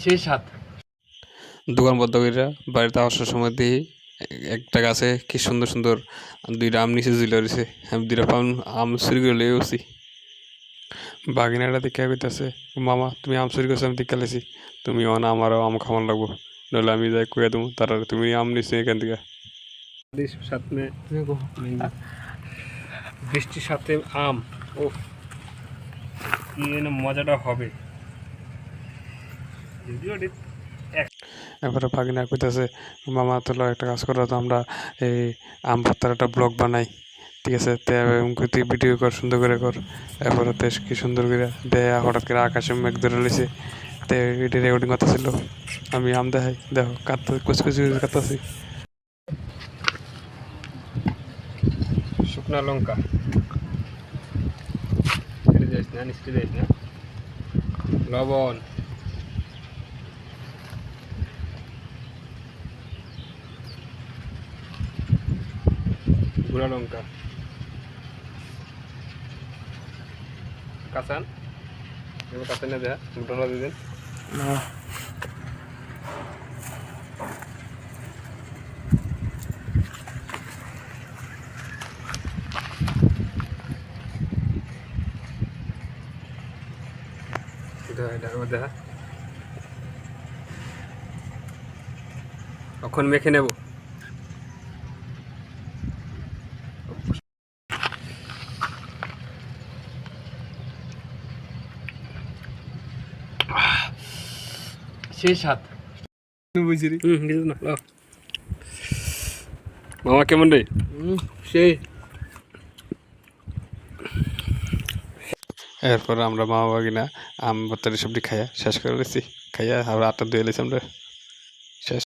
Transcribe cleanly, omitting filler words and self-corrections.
সেই সাত দোকান বন্ধ কইরা বাড়িতে আসার সময় দেখি একটা গাছে কি সুন্দর সুন্দর দুইটা আম নিচে ঝুলে রয়েছে। আমি দুইটা আম চুরি করে লয়ে গেছি। বাগিনাটা দেখে কইতাছে, মামা তুমি আম চুরি করছো, আমি দেখে লাইছি, তুমি আমারও আম খাওয়ান লাগবো, নইলে আমি যাই কইয়া দেবো তারা তুমি আম নিছো এখান থেকে। সাথে বৃষ্টির সাথে আম, ও কি মজাটা হবে। এরপরে ভাগিনা কইতাছে, মামা তোলো একটা কাজ করো তো, আমরা এই আম পাতার একটা ব্লগ বানাই, ঠিক আছে? তুই ভিডিও কর, সুন্দর করে কর। এরপরে বেশ কি সুন্দর করে দেয়া, হঠাৎ করে আকাশে মেঘ ধরে রয়েছে, তে এটি রেকর্ডিং করতেছিল। আমি আম দেখাই, দেখো কাটতে কুচকুচি কাটতেছি। শুকনা লঙ্কা যাইস না, নিশ্চয় যাইস না, লবণ, গুঁড়া লঙ্কা, কাঁচান, এবার কাঁচান না দেয়া ডলা দিবেন। দেখা এখন মেখে নেব। সেই সাত মামা কেমন রে? সেই এরপর আমরা মা বাবা কিনা আম ভর্তারি সবজি খাইয়া শেষ করে দিচ্ছি, খাইয়া আবার 8টা দিয়ে আমরা।